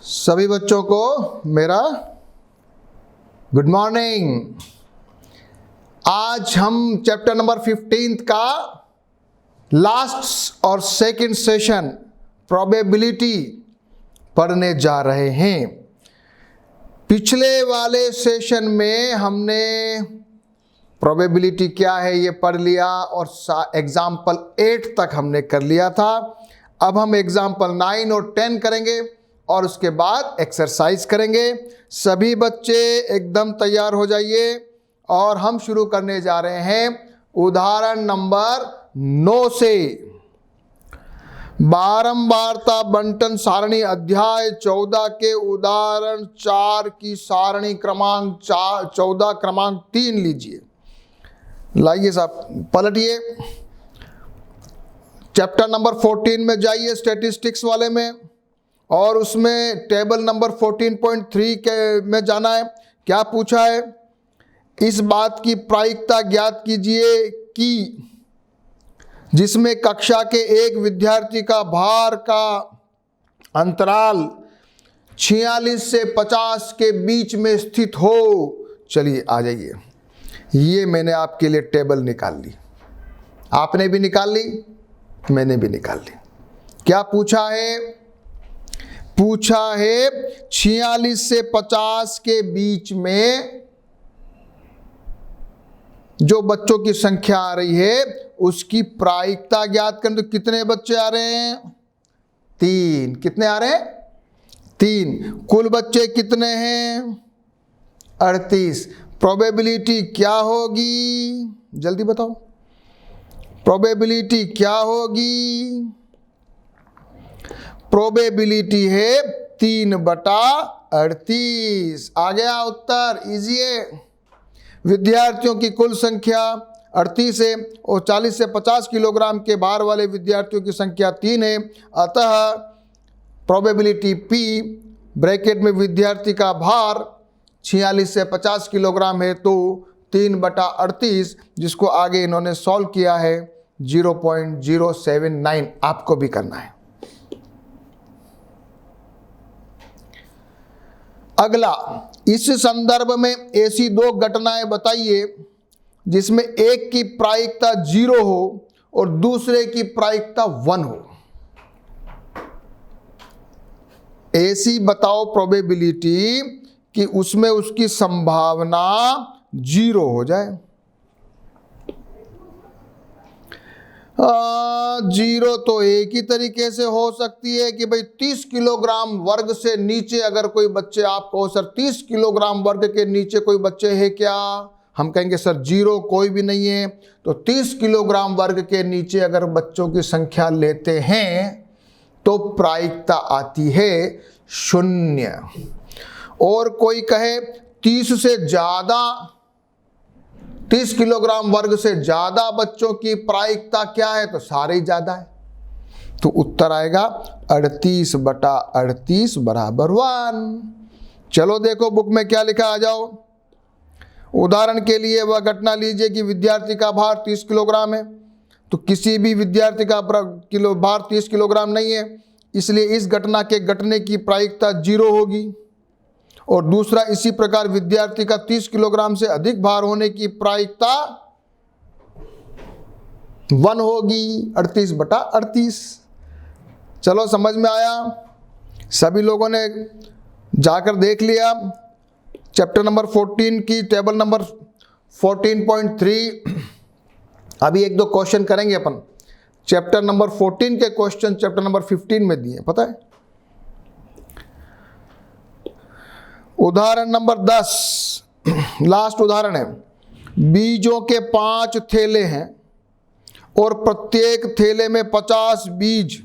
सभी बच्चों को मेरा गुड मॉर्निंग। आज हम चैप्टर नंबर 15 का लास्ट और सेकंड सेशन प्रोबेबिलिटी पढ़ने जा रहे हैं। पिछले वाले सेशन में हमने प्रोबेबिलिटी क्या है ये पढ़ लिया और एग्जाम्पल 8 तक हमने कर लिया था। अब हम एग्जाम्पल 9 और 10 करेंगे और उसके बाद एक्सरसाइज करेंगे। सभी बच्चे एकदम तैयार हो जाइए और हम शुरू करने जा रहे हैं उदाहरण नंबर 9 से। बारंबारता बंटन सारणी अध्याय 14 के उदाहरण 4 की सारणी क्रमांक 14 क्रमांक 3 लीजिए। लाइए साहब पलटिए, चैप्टर नंबर 14 में जाइए स्टैटिस्टिक्स वाले में और उसमें टेबल नंबर 14.3 के में जाना है। क्या पूछा है? इस बात की प्रायिकता ज्ञात कीजिए कि जिसमें कक्षा के एक विद्यार्थी का भार का अंतराल 46 से 50 के बीच में स्थित हो। चलिए आ जाइए, ये मैंने आपके लिए टेबल निकाल ली। आपने भी निकाल ली, मैंने भी निकाल ली। क्या पूछा है? पूछा है 46 से 50 के बीच में जो बच्चों की संख्या आ रही है उसकी प्रायिकता ज्ञात करें। तो कितने बच्चे आ रहे हैं? 3। कितने आ रहे हैं? 3। कुल बच्चे कितने हैं? 38। प्रोबेबिलिटी क्या होगी? जल्दी बताओ, प्रोबेबिलिटी क्या होगी? प्रोबेबिलिटी है 3/38। आ गया उत्तर, इजी है। विद्यार्थियों की कुल संख्या 38 है और 40 से 50 किलोग्राम के भार वाले विद्यार्थियों की संख्या 3 है। अतः प्रोबेबिलिटी P ब्रैकेट में विद्यार्थी का भार 46 से 50 किलोग्राम है तो 3/38, जिसको आगे इन्होंने सॉल्व किया है 0.079। आपको भी करना है। अगला, इस संदर्भ में ऐसी 2 घटनाएं बताइए जिसमें एक की प्रायिकता 0 हो और दूसरे की प्रायिकता 1 हो। ऐसी बताओ प्रोबेबिलिटी कि उसमें उसकी संभावना 0 हो जाए। 0 तो एक ही तरीके से हो सकती है कि भाई 30 किलोग्राम वर्ग से नीचे अगर कोई बच्चे, आप कहो सर 30 किलोग्राम वर्ग के नीचे कोई बच्चे हैं क्या? हम कहेंगे सर 0 कोई भी नहीं है। तो 30 किलोग्राम वर्ग के नीचे अगर बच्चों की संख्या लेते हैं तो प्रायिकता आती है 0। और कोई कहे 30 से ज्यादा, 30 किलोग्राम वर्ग से ज्यादा बच्चों की प्रायिकता क्या है? तो सारे ही ज्यादा है। तो उत्तर आएगा 38/38 बराबर 1। चलो देखो बुक में क्या लिखा, आ जाओ। उदाहरण के लिए वह घटना लीजिए कि विद्यार्थी का भार 30 किलोग्राम है। तो किसी भी विद्यार्थी का भार 30 किलोग्राम नहीं है, इसलिए इस घटना के घटने की प्रायिकता 0 होगी। और दूसरा, इसी प्रकार विद्यार्थी का 30 किलोग्राम से अधिक भार होने की प्रायिकता 1 होगी, 38/38। चलो समझ में आया? सभी लोगों ने जाकर देख लिया चैप्टर नंबर 14 की टेबल नंबर 14.3। अभी 1-2 क्वेश्चन करेंगे अपन। चैप्टर नंबर 14 के क्वेश्चन चैप्टर नंबर 15 में दिए, पता है। उदाहरण नंबर 10 लास्ट उदाहरण है। बीजों के 5 थैले हैं और प्रत्येक थैले में 50 बीज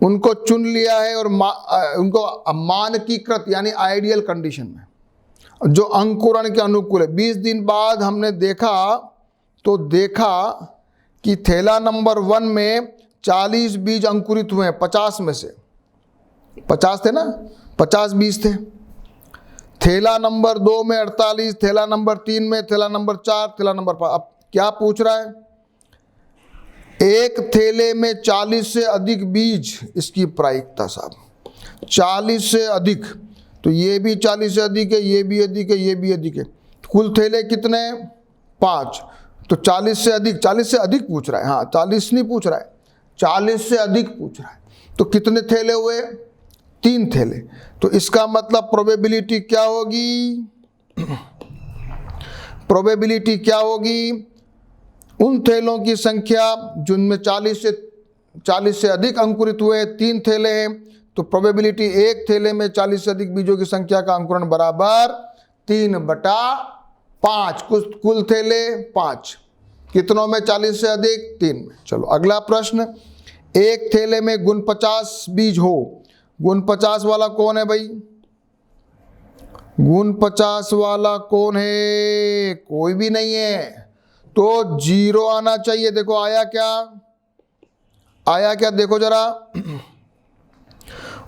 उनको चुन लिया है और उनको मानकीकृत यानी आइडियल कंडीशन में जो अंकुरण के अनुकूल है। 20 दिन बाद हमने देखा कि थैला नंबर 1 में 40 बीज अंकुरित हुए हैं। 50 में से 50 थे ना, 50 बीज थे। थैला नंबर 2 में 48, थैला नंबर 3 में, थैला नंबर 4, थैला नंबर 5। अब क्या पूछ रहा है? एक थैले में 40 से अधिक बीज, इसकी प्रायिकता साहब 40 से अधिक, तो ये भी 40 से अधिक है, ये भी अधिक है, ये भी अधिक है। कुल थैले कितने? 5। तो 40 से अधिक, 40 से अधिक पूछ रहा है, हाँ 40 नहीं पूछ रहा है, 40 से अधिक पूछ रहा है। तो कितने थैले हुए? 3 थैले। तो इसका मतलब प्रोबेबिलिटी क्या होगी? प्रोबेबिलिटी क्या होगी? उन थैलों की संख्या जिनमें 40 से अधिक अंकुरित हुए 3 थैले हैं, तो प्रोबेबिलिटी एक थैले में 40 से अधिक बीजों की संख्या का अंकुरण बराबर 3/5। कुल थैले 5, कितनों में? 40 से अधिक, 3 में। चलो अगला प्रश्न, एक थैले में गुण 50 बीज हो, गुण 50 वाला कौन है भाई? गुण 50 वाला कौन है? कोई भी नहीं है, तो 0 आना चाहिए। देखो आया क्या? आया क्या? देखो जरा,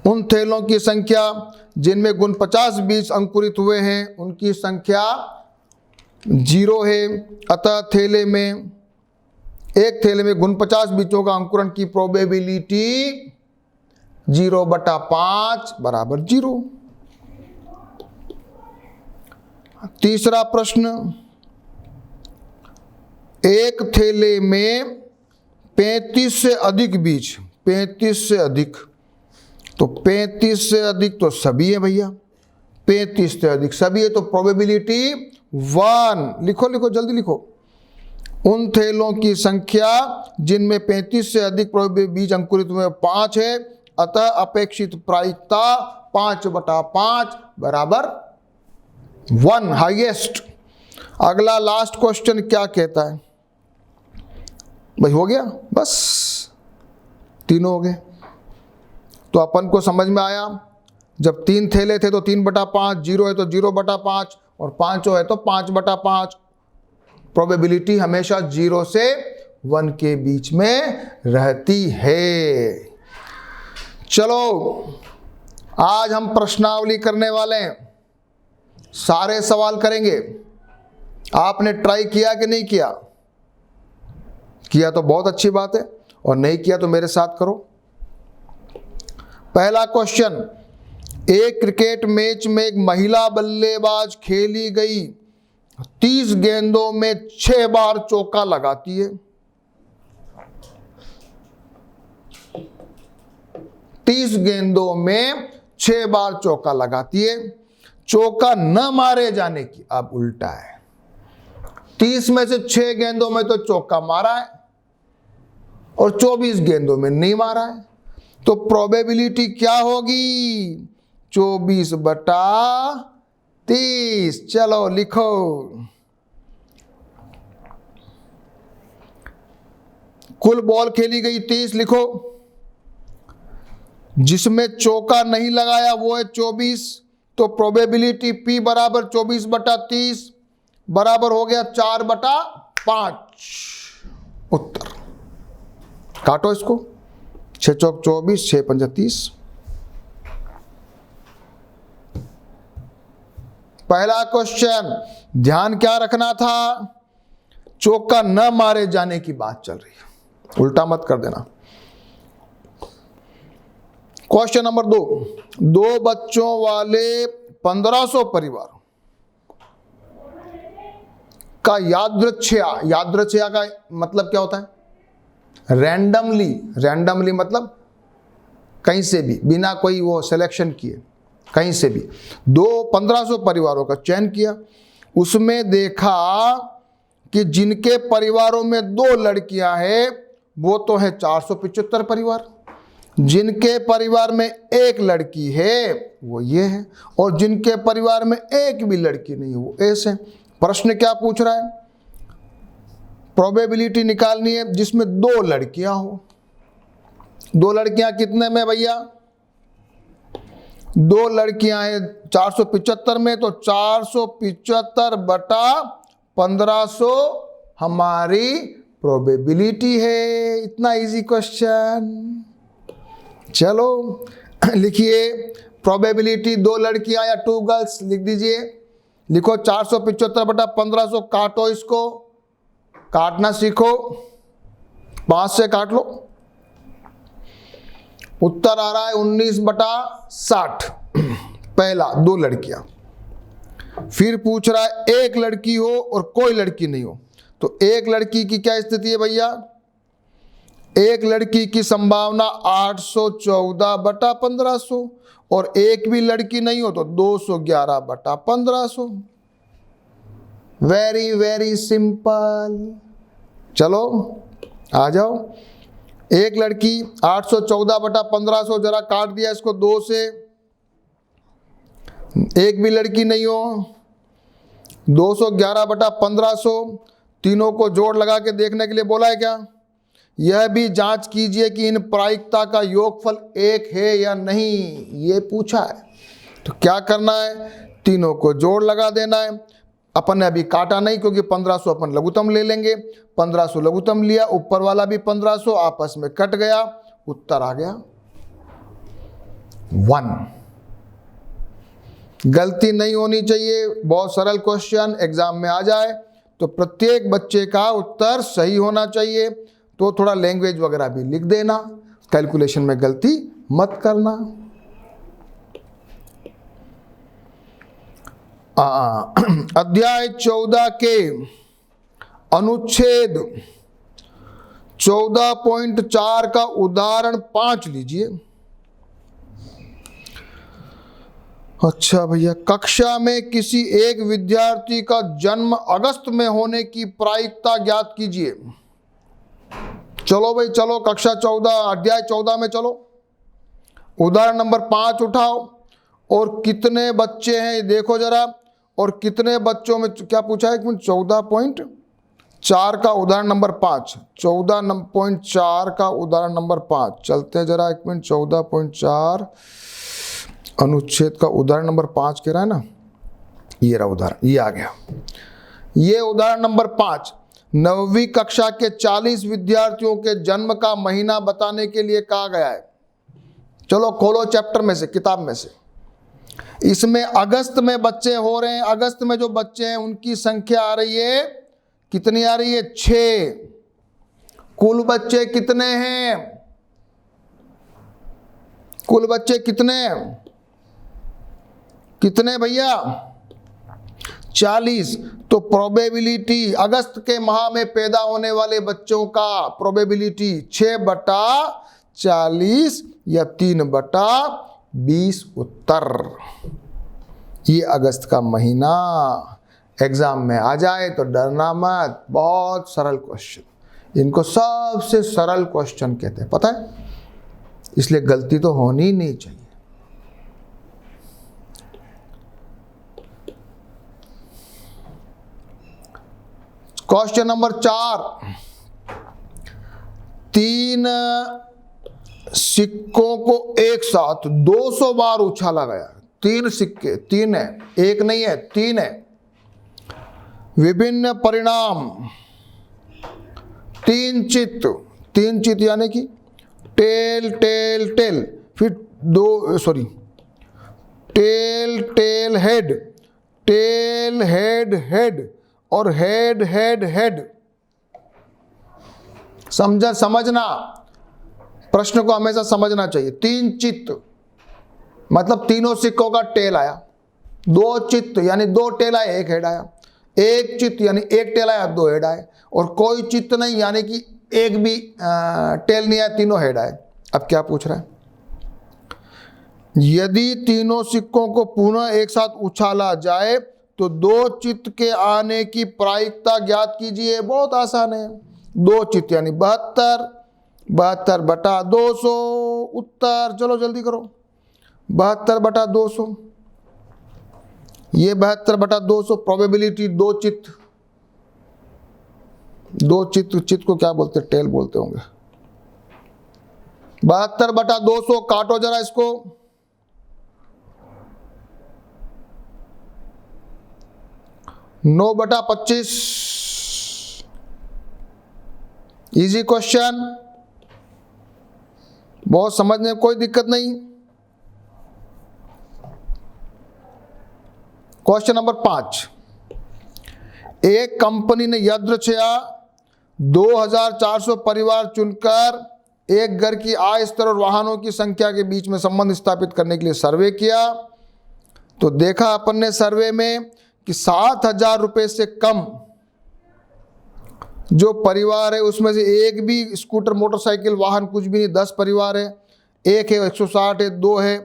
उन थैलों की संख्या जिनमें गुण 50 बीज अंकुरित हुए हैं उनकी संख्या 0 है, अतः एक थैले में गुण 50 बीजों का अंकुरण की प्रोबेबिलिटी 0/5 बराबर 0। तीसरा प्रश्न, एक थैले में 35 से अधिक बीज, 35 से अधिक, तो 35 से अधिक तो सभी है भैया, 35 से अधिक सभी है, तो प्रोबेबिलिटी 1। लिखो लिखो जल्दी लिखो। उन थैलों की संख्या जिनमें 35 से अधिक बीज अंकुरित हुए 5 है, अतः अपेक्षित प्रायिकता 5/5 बराबर 1, हाईएस्ट। अगला लास्ट क्वेश्चन क्या कहता है भाई? हो गया, बस तीनों हो गए। तो अपन को समझ में आया, जब 3 थैले थे तो 3/5, 0 है तो 0/5 और 5 है तो 5/5। प्रोबेबिलिटी हमेशा 0 से 1 के बीच में रहती है। चलो आज हम प्रश्नावली करने वाले हैं, सारे सवाल करेंगे। आपने ट्राई किया कि नहीं किया? किया तो बहुत अच्छी बात है, और नहीं किया तो मेरे साथ करो। पहला क्वेश्चन, एक क्रिकेट मैच में एक महिला बल्लेबाज खेली गई 30 गेंदों में 6 बार चौका लगाती है। 30 गेंदों में 6 बार चौका लगाती है। चौका न मारे जाने की अब उल्टा है, 30 में से 6 गेंदों में तो चौका मारा है और 24 गेंदों में नहीं मारा है, तो प्रोबेबिलिटी क्या होगी? 24/30। चलो लिखो। कुल बॉल खेली गई 30 लिखो, जिसमें चौका नहीं लगाया वो है 24, तो प्रोबेबिलिटी P बराबर 24/30 बराबर हो गया 4/5। उत्तर काटो इसको, 6 चौक 24, 6 पंजा 30। पहला क्वेश्चन, ध्यान क्या रखना था? चौका न मारे जाने की बात चल रही है, उल्टा मत कर देना। क्वेश्चन नंबर 2, 2 बच्चों वाले 1500 परिवार का यादृच्छया का मतलब क्या होता है? रैंडमली मतलब कहीं से भी, बिना कोई वो सिलेक्शन किए, कहीं से भी 1500 परिवारों का चयन किया। उसमें देखा कि जिनके परिवारों में 2 लड़कियां हैं वो तो है 475 परिवार, जिनके परिवार में 1 लड़की है वो ये है, और जिनके परिवार में 1 भी लड़की नहीं है वो ऐसे। प्रश्न क्या पूछ रहा है? प्रोबेबिलिटी निकालनी है जिसमें 2 लड़कियां हो। 2 लड़कियां कितने में भैया? 2 लड़कियां हैं 475 में, तो 475/1500 हमारी प्रोबेबिलिटी है। इतना इजी क्वेश्चन। चलो लिखिए, प्रोबेबिलिटी 2 लड़कियां या 2 गर्ल्स लिख दीजिए। लिखो 475/1500, काटो इसको, काटना सीखो, 5 से काट लो। उत्तर आ रहा है 19/60। पहला 2 लड़कियां। फिर पूछ रहा है एक लड़की हो और कोई लड़की नहीं हो, तो एक लड़की की क्या स्थिति है भैया? एक लड़की की संभावना 814/1500 और एक भी लड़की नहीं हो तो 211/1500। Very very simple. चलो आ जाओ। एक लड़की 814/1500, जरा काट दिया इसको 2 से। एक भी लड़की नहीं हो 211/1500। तीनों को जोड़ लगा के देखने के लिए बोला है क्या? यह भी जांच कीजिए कि इन प्रायिकता का योगफल 1 है या नहीं, ये पूछा है। तो क्या करना है? तीनों को जोड़ लगा देना है। अपन ने अभी काटा नहीं क्योंकि 1500 अपन लघुत्तम ले लेंगे। 1500 लघुत्तम लिया, ऊपर वाला भी 1500 आपस में कट गया, उत्तर आ गया 1। गलती नहीं होनी चाहिए। बहुत सरल क्वेश्चन एग्जाम में आ जाए तो प्रत्येक बच्चे का उत्तर सही होना चाहिए। तो थोड़ा लैंग्वेज वगैरह भी लिख देना, कैलकुलेशन में गलती मत करना। अध्याय 14 के अनुच्छेद 14.4 का उदाहरण 5 लीजिए। अच्छा भैया, कक्षा में किसी एक विद्यार्थी का जन्म अगस्त में होने की प्रायिकता ज्ञात कीजिए। चलो भाई चलो, कक्षा 14 अध्याय 14 में चलो। उदाहरण नंबर 5 उठाओ और कितने बच्चे हैं ये देखो जरा, और कितने बच्चों में क्या पूछा है? 14.4 का उदाहरण नंबर 5, 14.4 का उदाहरण नंबर 5। चलते हैं जरा 1 मिनट। 14.4 अनुच्छेद का उदाहरण नंबर 5 कह रहा है ना, ये रहा उदाहरण, ये आ गया। ये उदाहरण नंबर 5 9वीं कक्षा के 40 विद्यार्थियों के जन्म का महीना बताने के लिए कहा गया है। चलो खोलो चैप्टर में से, किताब में से। इसमें अगस्त में बच्चे हो रहे हैं। अगस्त में जो बच्चे हैं उनकी संख्या आ रही है, कितनी आ रही है? 6। कुल बच्चे कितने हैं? कुल बच्चे कितने भैया? 40। तो प्रोबेबिलिटी अगस्त के माह में पैदा होने वाले बच्चों का प्रोबेबिलिटी 6/40 या 3/20 उत्तर। ये अगस्त का महीना एग्जाम में आ जाए तो डरना मत। बहुत सरल क्वेश्चन, इनको सबसे सरल क्वेश्चन कहते हैं, पता है? इसलिए गलती तो होनी ही नहीं चाहिए। Question number 4। 3 सिक्कों को एक साथ 200 बार उछाला गया। 3 सिक्के, 3 है, एक नहीं है, 3 है। विभिन्न परिणाम 3 चित्त यानी कि टेल टेल टेल, फिर tail head, tail head head और हेड हेड हेड। समझना, प्रश्न को हमेशा समझना चाहिए। 3 चित्त मतलब तीनों सिक्कों का टेल आया। 2 चित्त यानी 2 टेल आए, 1 हेड आया। 1 चित्त यानी 1 टेल आया, 2 हेड आए। और कोई चित्त नहीं यानी कि एक भी टेल नहीं आया, तीनों हेड आए। अब क्या पूछ रहा है? यदि तीनों सिक्कों को पुनः एक साथ उछाला जाए तो 2 चित्त के आने की प्रायिकता ज्ञात कीजिए। बहुत आसान है। 2 चित्त यानी 72, 72/200 उत्तर। चलो जल्दी करो, 72/200। ये 72/200 प्रोबेबिलिटी 2 चित्त। 2 चित्त को क्या बोलते? टेल बोलते होंगे। 72/200 काटो जरा इसको। 9/25। इजी क्वेश्चन, बहुत समझने में कोई दिक्कत नहीं। Question number 5। एक कंपनी ने यदृच्छया 2400 परिवार चुनकर एक घर की आय स्तर और वाहनों की संख्या के बीच में संबंध स्थापित करने के लिए सर्वे किया। तो देखा अपन ने सर्वे में कि 7,000 रुपये से कम जो परिवार है उसमें से एक भी स्कूटर मोटरसाइकिल वाहन कुछ भी नहीं, 10 परिवार है, एक है 160 है, 2 है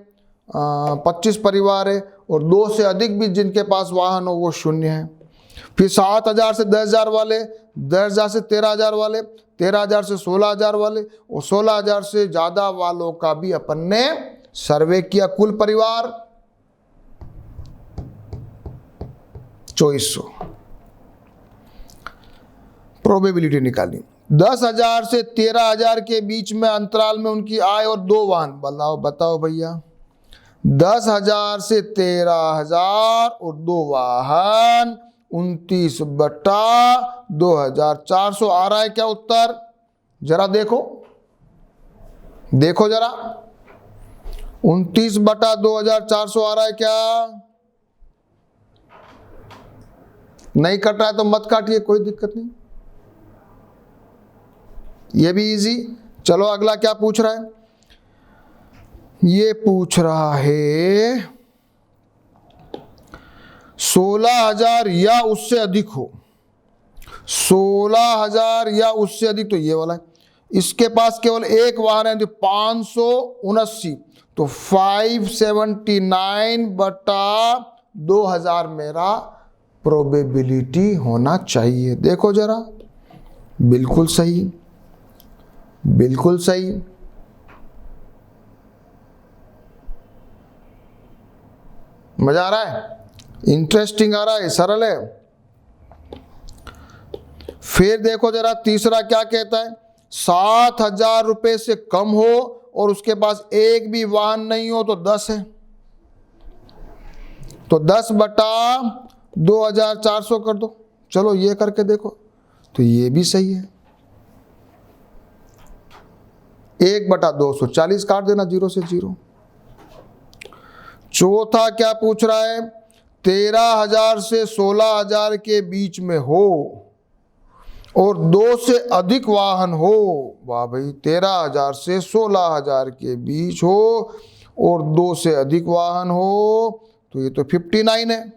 25 परिवार है, और 2 से अधिक भी जिनके पास वाहन हो वो 0 है। फिर 7,000 से 10,000 वाले, 10,000 से 13,000 वाले, 13,000 से 16,000 वाले, और 16,000 से ज़्यादा वालों का भी अपन ने सर्वे किया। कुल परिवार 2400। प्रोबेबिलिटी निकाली। 10,000 से 13,000 के बीच में अंतराल में उनकी आय और 2 वाहन। बताओ भैया, 10,000 से 13,000 और 2 वाहन, 29/2400 आ रहा है क्या उत्तर? जरा देखो जरा, 29/2400 आ रहा है क्या? नहीं कट रहा है तो मत काटिए, कोई दिक्कत नहीं, ये भी इजी। चलो अगला क्या पूछ रहा है? ये पूछ रहा है 16,000 या उससे अधिक हो, 16,000 या उससे अधिक, तो ये वाला है। इसके पास केवल एक वाहन है, तो 579, तो 579/2000 मेरा प्रोबेबिलिटी होना चाहिए। देखो जरा, बिल्कुल सही, बिल्कुल सही। मजा आ रहा है, इंटरेस्टिंग आ रहा है, सरल है। फिर देखो जरा तीसरा क्या कहता है? 7,000 रुपये से कम हो और उसके पास एक भी वाहन नहीं हो तो 10 है, तो 10/2400 कर दो। चलो ये करके देखो, तो ये भी सही है। 1/200, 40 काट देना, 0 से 0। चौथा क्या पूछ रहा है? 13,000 से 16,000 के बीच में हो और 2 से अधिक वाहन हो। वाह भाई, 13,000 से 16,000 के बीच हो और 2 से अधिक वाहन हो, तो ये तो 59 है।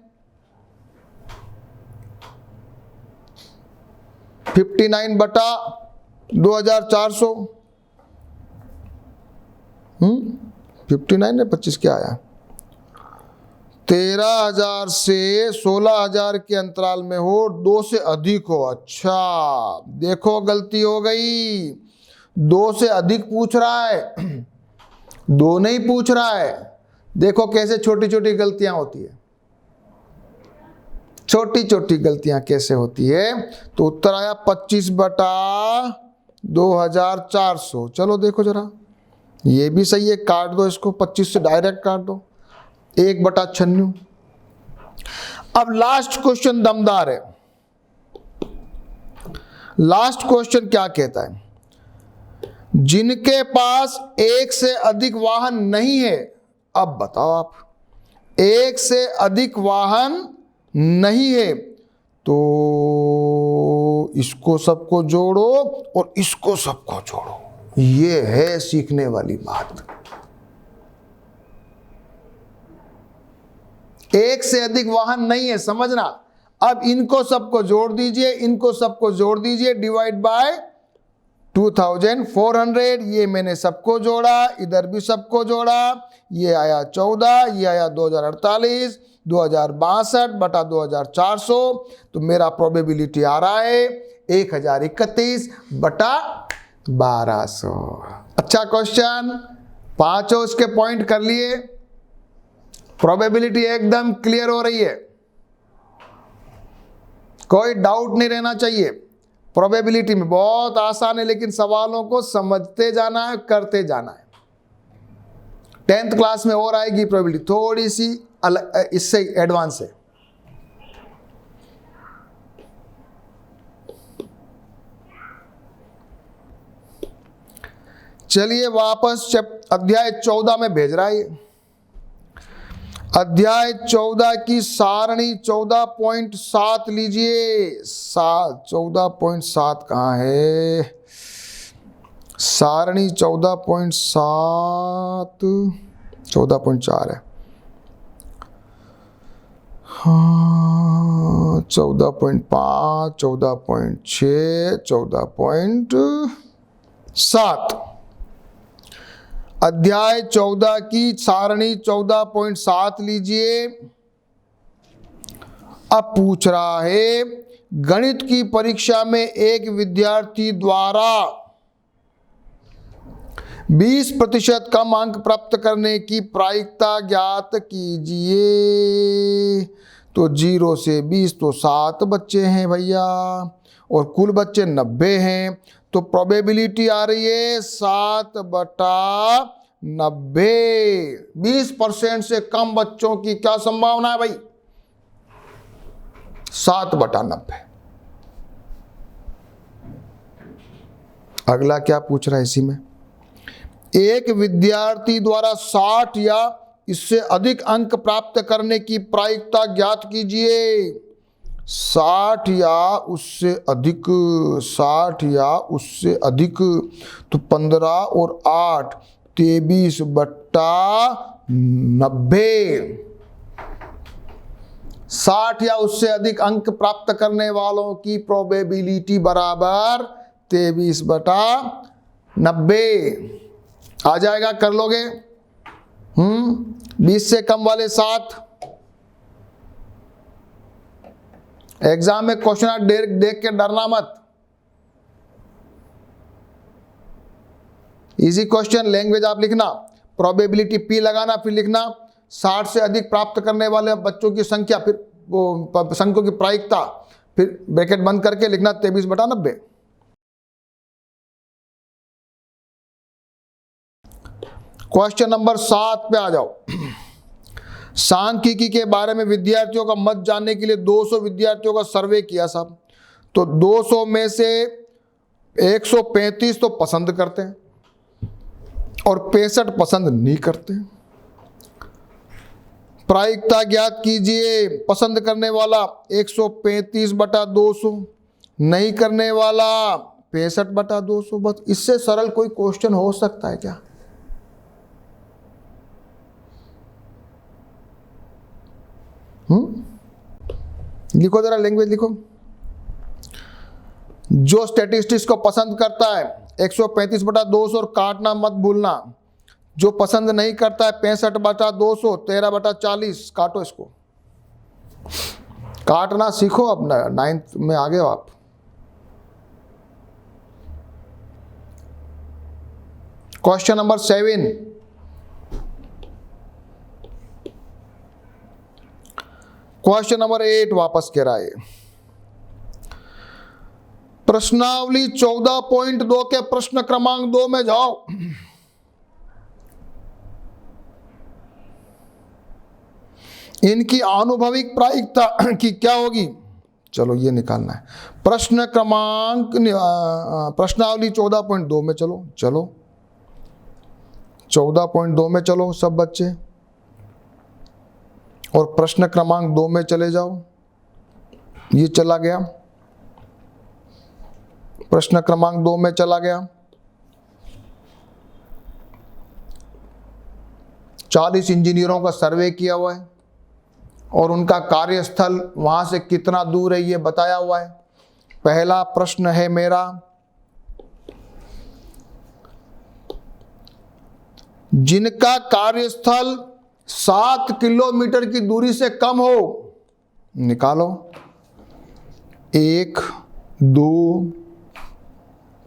59/2400, 59 है, 25 क्या आया? 13,000 से 16,000 के अंतराल में हो, 2 से अधिक हो। अच्छा देखो, गलती हो गई, 2 से अधिक पूछ रहा है, 2 नहीं पूछ रहा है। देखो कैसे छोटी छोटी गलतियां होती है, छोटी छोटी गलतियां कैसे होती है। तो उत्तर आया 25/2400। चलो देखो जरा, ये भी सही है, काट दो इसको, 25 से डायरेक्ट काट दो, 1/96। अब लास्ट क्वेश्चन दमदार है। लास्ट क्वेश्चन क्या कहता है? जिनके पास एक से अधिक वाहन नहीं है, अब बताओ आप, एक से अधिक वाहन नहीं है, तो इसको सबको जोड़ो और इसको सबको जोड़ो। ये है सीखने वाली बात। एक से अधिक वाहन नहीं है, समझना। अब इनको सबको जोड़ दीजिए, इनको सबको जोड़ दीजिए, डिवाइड बाय 2400। ये मैंने सबको जोड़ा, इधर भी सबको जोड़ा, ये आया 14, ये आया 2048, 2062/2400। तो मेरा प्रोबेबिलिटी आ रहा है 1031/1200। अच्छा क्वेश्चन, 5 उसके पॉइंट कर लिए। प्रोबेबिलिटी एकदम क्लियर हो रही है, कोई डाउट नहीं रहना चाहिए। प्रोबेबिलिटी में बहुत आसान है, लेकिन सवालों को समझते जाना है, करते जाना है। 10th क्लास में और आएगी प्रोबेबिलिटी, थोड़ी सी अलग, इससे एडवांस है। चलिए वापस अध्याय 14 में भेज रहा है। अध्याय 14 की सारणी 14.7 लीजिए। 14.7 कहाँ है? सारणी 14.7 14.4 है। हाँ 14.5 14.6 14.7 अध्याय 14 की सारणी 14.7 लीजिए। अब पूछ रहा है गणित की परीक्षा में एक विद्यार्थी द्वारा 20% कम अंक प्राप्त करने की प्रायिकता ज्ञात कीजिए। तो 0 से 20 तो 7 बच्चे हैं भैया, और कुल बच्चे 90 हैं, तो प्रोबेबिलिटी आ रही है 7/90। 20% से कम बच्चों की क्या संभावना है भाई? 7/90। अगला क्या पूछ रहा है इसी में, एक विद्यार्थी द्वारा 60 या इससे अधिक अंक प्राप्त करने की प्रायिकता ज्ञात कीजिए। 60 या उससे अधिक, 60 या उससे अधिक, तो 15 और 8 23/90। 60 या उससे अधिक अंक प्राप्त करने वालों की प्रोबेबिलिटी बराबर 23/90 आ जाएगा। कर लोगे? 20 से कम वाले 7। एग्जाम में क्वेश्चन देख के डरना मत। इजी क्वेश्चन, लैंग्वेज आप लिखना, प्रोबेबिलिटी P लगाना, फिर लिखना 60 से अधिक प्राप्त करने वाले बच्चों की संख्या, फिर वो संख्यों की प्रायिकता, फिर ब्रैकेट बंद करके लिखना 23/90। क्वेश्चन नंबर 7 पे आ जाओ। सांख्यिकी के बारे में विद्यार्थियों का मत जानने के लिए 200 विद्यार्थियों का सर्वे किया साहब। तो 200 में से 135 तो पसंद करते हैं और 65 पसंद नहीं करते। प्रायिकता ज्ञात कीजिए। पसंद करने वाला 135/200, नहीं करने वाला 65/200। बस इससे सरल कोई क्वेश्चन हो सकता है क्या? लिखो जरा, लैंग्वेज लिखो। जो स्टैटिस्टिक्स को पसंद करता है 135/200 और काटना मत भूलना। जो पसंद नहीं करता है 65/200, 13/40 काटो। इसको काटना सीखो, अपना 9th में आ गए हो आप। Question number 7। क्वेश्चन नंबर 8 वापस कह रहा है। प्रश्नावली 14.2 के प्रश्न क्रमांक 2 में जाओ। इनकी आनुभविक प्रायिकता की क्या होगी? चलो ये निकालना है। प्रश्न क्रमांक प्रश्नावली 14.2 में चलो 14.2 में चलो सब बच्चे, और प्रश्न क्रमांक 2 में चले जाओ। ये चला गया, प्रश्न क्रमांक 2 में चला गया। 40 इंजीनियरों का सर्वे किया हुआ है और उनका कार्यस्थल वहां से कितना दूर है ये बताया हुआ है। पहला प्रश्न है मेरा, जिनका कार्यस्थल 7 किलोमीटर की दूरी से कम हो, निकालो। 1 2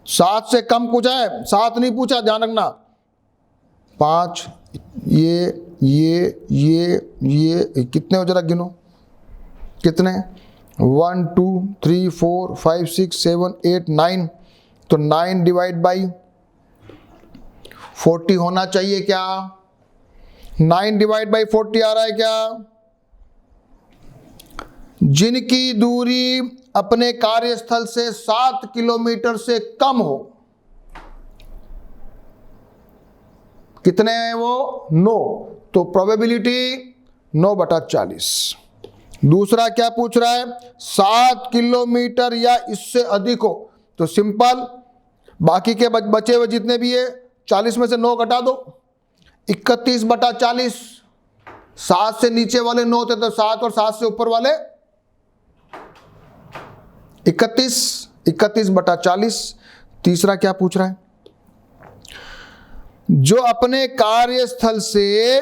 7 से कम पूछा है, 7 नहीं पूछा, ध्यान रखना। 5 ये कितने हो जरा गिनो, कितने? 1 2 3 4 5 6 7 8 9। तो 9 डिवाइड बाई 40 होना चाहिए क्या? 9 डिवाइड बाई 40 आ रहा है क्या? जिनकी दूरी अपने कार्यस्थल से 7 किलोमीटर से कम हो, कितने हैं वो? 9। तो प्रोबेबिलिटी 9/40। दूसरा क्या पूछ रहा है? 7 किलोमीटर या इससे अधिक हो, तो सिंपल बाकी के बचे हुए जितने भी है 40 में से 9 घटा दो, 31/40। 7 से नीचे वाले 9 थे तो 7 और 7 से ऊपर वाले 31, 31/40। तीसरा क्या पूछ रहा है, जो अपने कार्यस्थल से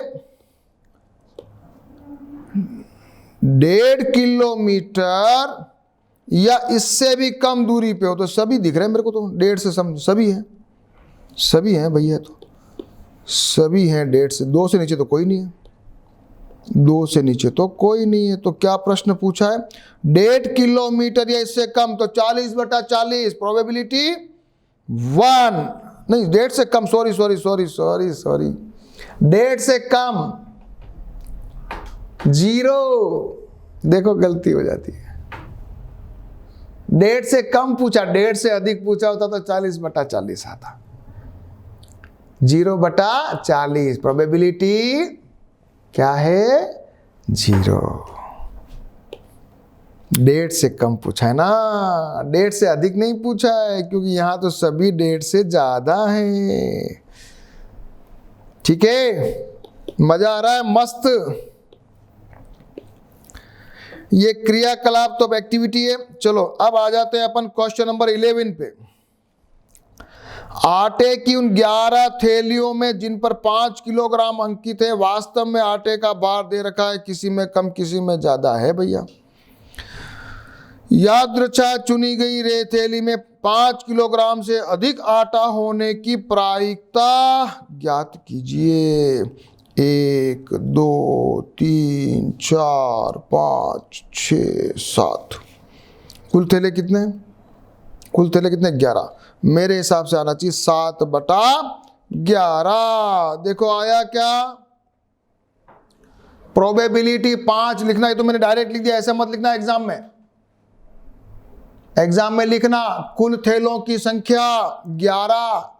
1.5 किलोमीटर या इससे भी कम दूरी पे हो, तो सभी दिख रहे हैं मेरे को, तो 1.5 से सभी हैं, सभी हैं भैया, तो सभी हैं 1.5 से, 2 से नीचे तो कोई नहीं है, 2 से नीचे तो कोई नहीं है। तो क्या प्रश्न पूछा है, 1.5 किलोमीटर या इससे कम, तो 40/40 प्रोबेबिलिटी 1, नहीं 1.5 से कम, सॉरी 1.5 से कम 0, देखो गलती हो जाती है। 1.5 से कम पूछा, 1.5 से अधिक पूछा होता तो 40/40 आता। 0/40 प्रोबेबिलिटी क्या है, 0। 1.5 से कम पूछा है ना, 1.5 से अधिक नहीं पूछा है, क्योंकि यहां तो सभी 1.5 से ज्यादा है। ठीक है, मजा आ रहा है, मस्त। ये क्रियाकलाप तो एक्टिविटी है। चलो अब आ जाते हैं अपन क्वेश्चन नंबर 11 पे। आटे की उन 11 थैलियों में जिन पर 5 किलोग्राम अंकित है, वास्तव में आटे का भार दे रखा है, किसी में कम किसी में ज्यादा है भैया। यादृच्छा चुनी गई रे थैली में 5 किलोग्राम से अधिक आटा होने की प्रायिकता ज्ञात कीजिए। 1 2 3 4 5 6 7 कुल थैले कितने, कुल थैले कितने, 11। मेरे हिसाब से आना चाहिए 7/11। देखो आया क्या, प्रोबेबिलिटी 5 लिखना है, तो मैंने डायरेक्ट लिख दिया, ऐसे मत लिखना एग्जाम में। एग्जाम में लिखना कुल थैलों की संख्या 11,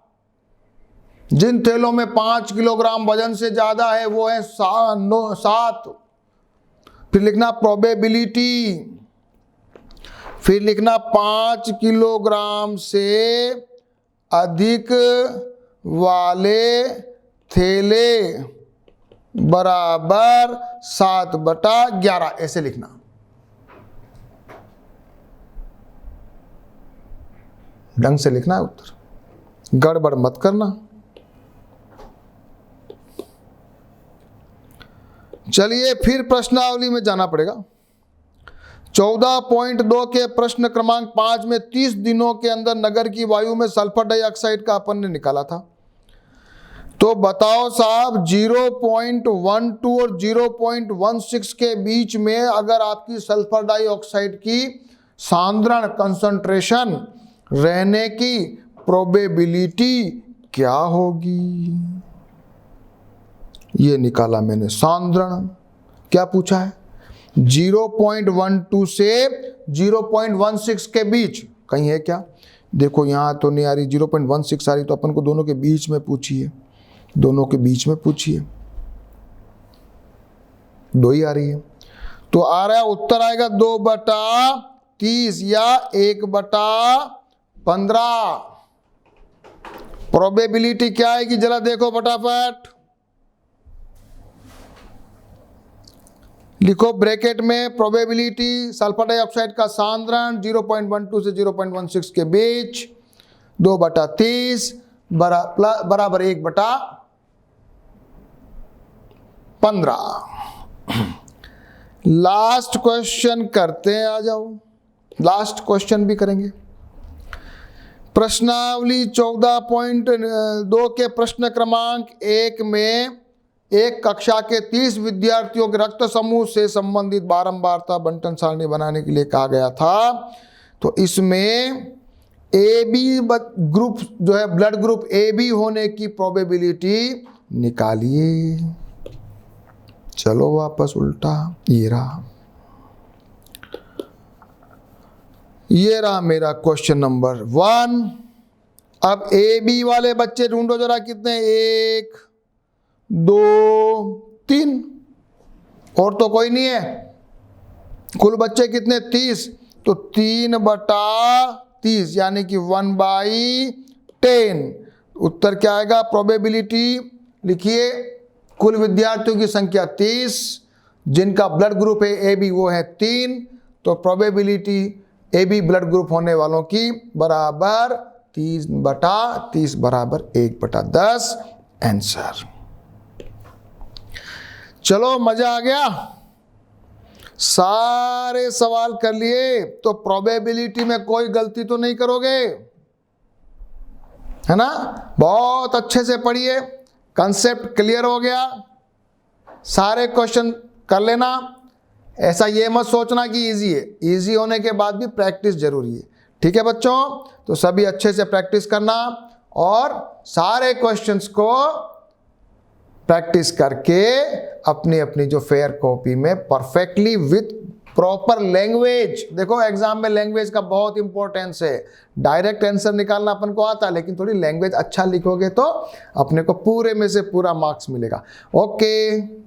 जिन थैलों में 5 किलोग्राम वजन से ज्यादा है वो है 7। फिर लिखना प्रोबेबिलिटी, फिर लिखना 5 किलोग्राम से अधिक वाले थैले बराबर 7/11, ऐसे लिखना। ढंग से लिखना है उत्तर, गड़बड़ मत करना। चलिए फिर प्रश्नावली में जाना पड़ेगा। 14.2 के प्रश्न क्रमांक 5 में 30 दिनों के अंदर नगर की वायु में सल्फर डाइऑक्साइड का अपन ने निकाला था। तो बताओ साहब 0.12 और 0.16 के बीच में अगर आपकी सल्फर डाइऑक्साइड की सांद्रण कंसंट्रेशन रहने की प्रोबेबिलिटी क्या होगी, ये निकाला मैंने। सांद्रण क्या पूछा है, 0.12 से 0.16 के बीच कहीं है क्या, देखो यहां तो नहीं आ रही, 0.16 आ रही, तो अपन को दोनों के बीच में पूछी है, दोनों के बीच में पूछी है, 2 ही आ रही है। तो आ रहा है उत्तर आएगा 2/30 या 1/15। प्रोबेबिलिटी क्या आएगी जरा देखो फटाफट, लिखो ब्रैकेट में प्रोबेबिलिटी सल्फर डाइऑक्साइड का सांद्रण 0.12 से 0.16 के बीच 2/30 बराबर 1/15। लास्ट क्वेश्चन करते हैं, आ जाओ, लास्ट क्वेश्चन भी करेंगे। प्रश्नावली 14.2 के प्रश्न क्रमांक 1 में एक कक्षा के 30 विद्यार्थियों के रक्त समूह से संबंधित बारंबारता बंटन सारणी बनाने के लिए कहा गया था। तो इसमें ए बी ग्रुप जो है, ब्लड ग्रुप ए बी होने की प्रोबेबिलिटी निकालिए। चलो वापस उल्टा, ये रहा मेरा क्वेश्चन नंबर 1। अब ए बी वाले बच्चे ढूंढो जरा कितने, 1 2 3, और तो कोई नहीं है। कुल बच्चे कितने, 30, तो 3/30 यानी कि 1/5 10। उत्तर क्या आएगा? प्रोबेबिलिटी लिखिए, कुल विद्यार्थियों की संख्या 30, जिनका ब्लड ग्रुप है ए बी वो है 3, तो probability A B blood group होने वालों की बराबर 3/30 बराबर 1/10 आंसर। चलो मजा आ गया, सारे सवाल कर लिए, तो प्रोबेबिलिटी में कोई गलती तो नहीं करोगे, है ना? बहुत अच्छे से पढ़िए, कंसेप्ट क्लियर हो गया, सारे क्वेश्चन कर लेना। ऐसा ये मत सोचना कि इजी है, इजी होने के बाद भी प्रैक्टिस जरूरी है। ठीक है बच्चों, तो सभी अच्छे से प्रैक्टिस करना और सारे क्वेश्चंस को प्रैक्टिस करके अपनी अपनी जो फेयर कॉपी में परफेक्टली विथ प्रॉपर लैंग्वेज, देखो एग्जाम में लैंग्वेज का बहुत इंपॉर्टेंस है। डायरेक्ट आंसर निकालना अपन को आता है, लेकिन थोड़ी लैंग्वेज अच्छा लिखोगे तो अपने को पूरे में से पूरा मार्क्स मिलेगा। ओके।